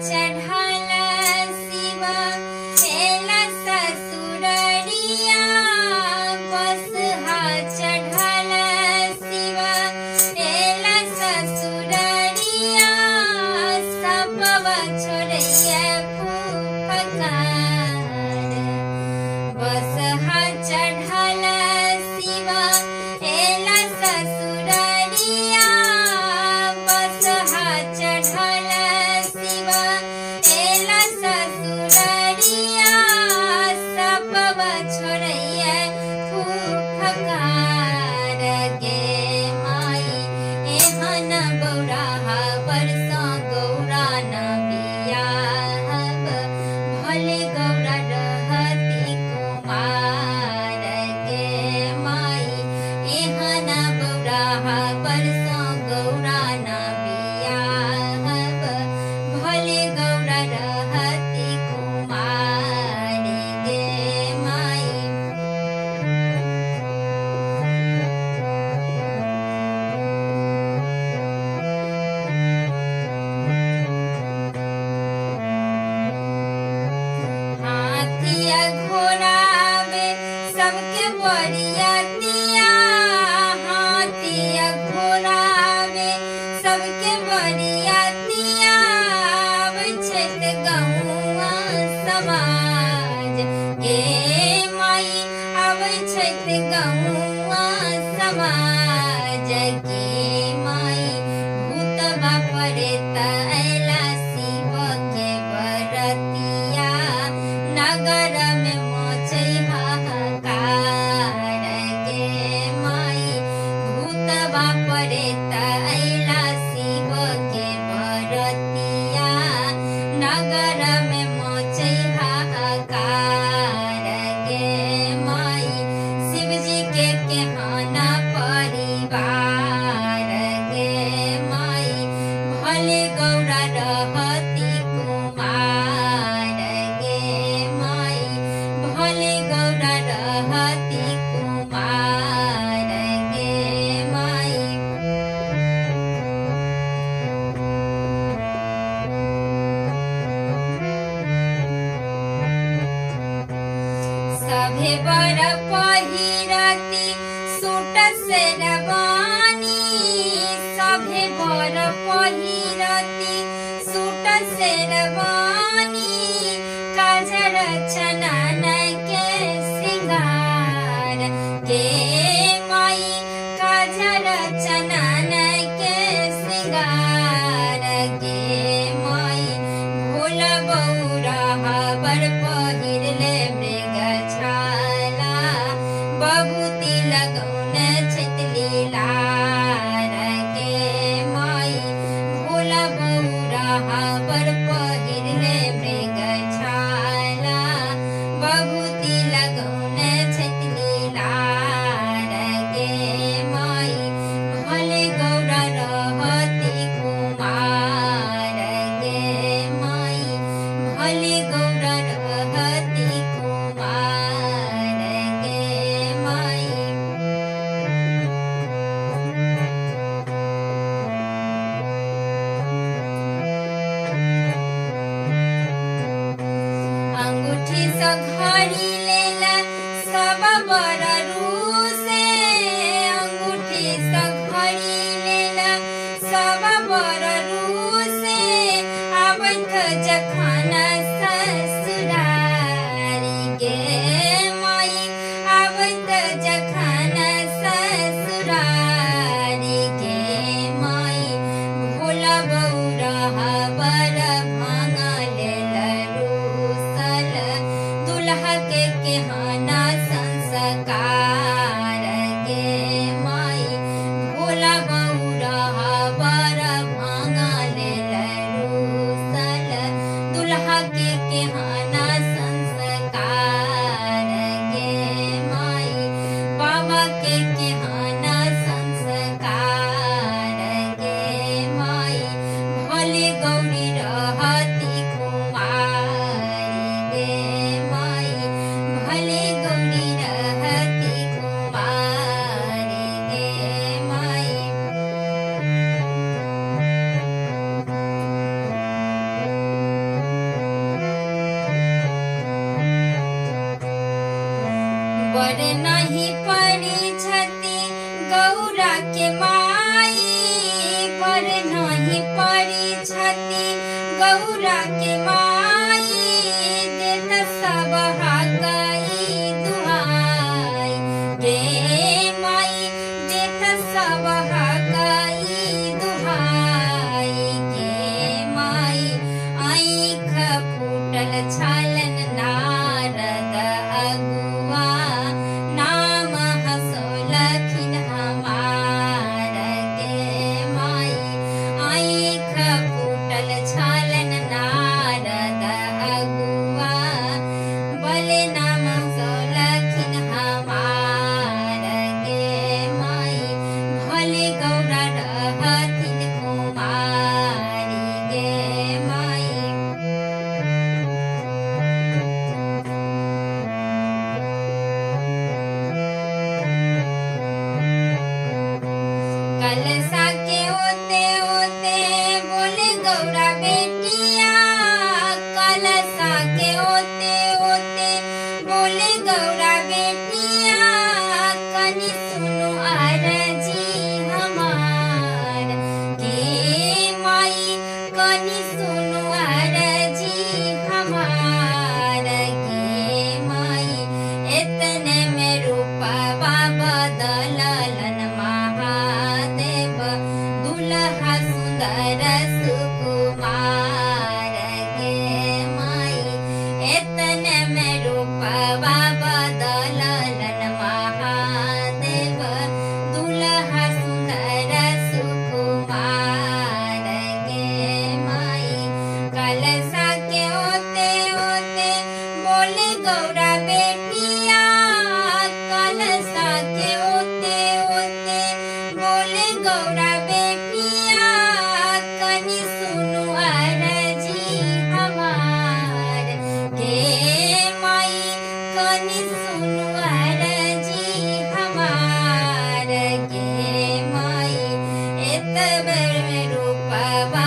चढ़ल शिव एला ससुररिया बसहा चढ़ल शिव एला ससुररिया सबवा छोड़ैया फुफकार बसहा चढ़ल शिव एला ससुररिया बसहा चढ़ल शिव एला ससुररिया सबवा छोड़ैया फुफकार गे माई एहन बौराहा बरसा गौरा न बियाहब भले गौरा रहती कुमार गे माई एहन बौराहा बरसा गौरा न बियाहब भले गौरा रहती कुमार गे माई हाथिया घोड़ावे सबके बरियातिया हाथिया घोड़ावे सबके बरियातिया आबै छैत गौआ समाज गे माई आबै छैत गौआ समाज गे माई भूतबा पड़ेत अयला शिव के बरतिया नगर में मचै हाहाकार गे माई भूतबा पड़ेत अयला शिव के बरतिया नगर में मचै हाहाकार गे माई शिवजी के केहाना परिवार गे माई भले गौरा रहती कुमार गे माई भले गौरा रहती कुमार गे माई सभे बर पहिरती सूट शेरवानी सभे बर पहिरती सूट शेरवानी काजर चनन के श्रृंगार गे माई काजर चनन के श्रृंगार गे माई भोला बौराहा बर पहिरले मृग छाला बबूती लगौने छैतली लार गे माई भोला बौराहा बर पहिरले मृग छाला बबूती लगौने छैतली लार गे माई भले गौरा रहती कुमार गे माई भले गौरा रहती कुमार गे माई अंगूठी स घड़ी लेला सब बर रूसे अंगूठी स घड़ी लेला सब बर रूसे आबैत जखन ससुरारी गे माई आबैत जखन ससुरारी गे माई भोला बौराहा बर भांगा लेल रूसल दुल्हा के केहाना संस्कार गे माई भोला बौराहा बर भांगा लेल रूसल दुल्हा के केहाना संस्कार गे माई बाबा के केहाना संस्कार गे माई भले गौरी रहती कुमारी गे माई भले पर नहीं पड़ी छती गौरा के माई, पर नहीं पड़ी छती गौरा के माई, देत सब हाकई दुहाई गे माई, देत सब हाकई दुहाई गे माई। आँख फूटल छालन नारद अगुआ, नाम हंसोलखिन हमार गे माई। आँख फूटल छालन नारद अगुआ, बले नाम हंसोलखिन हमार गे माई। भले गौरा रहथिन कुमारी गे माई। कलसा के ओते ओते बोले गौरा बेटिया, कलसा के ओते ओते बोले गौरा बेटिया, कनी सुनो अरजी हमार गे माई, कनी सुनो अरजी हमार गे माई। इतने में रूपवा बदललन महादेव, दुल्हा सुंदर सुकुमार गे माई। इतने में रूपवा बदललन महादेव, दुल्हा सुंदर सुकुमार गे माई। कलसा के ओते ओते बोले गौरा बेटिया, कलसा के ओते ओते बोले गौरा बेटिया, कनी सुनो अरजी हमार गे माई, कनी सुनो अरजी हमार गे माई। एतबर में रूपवा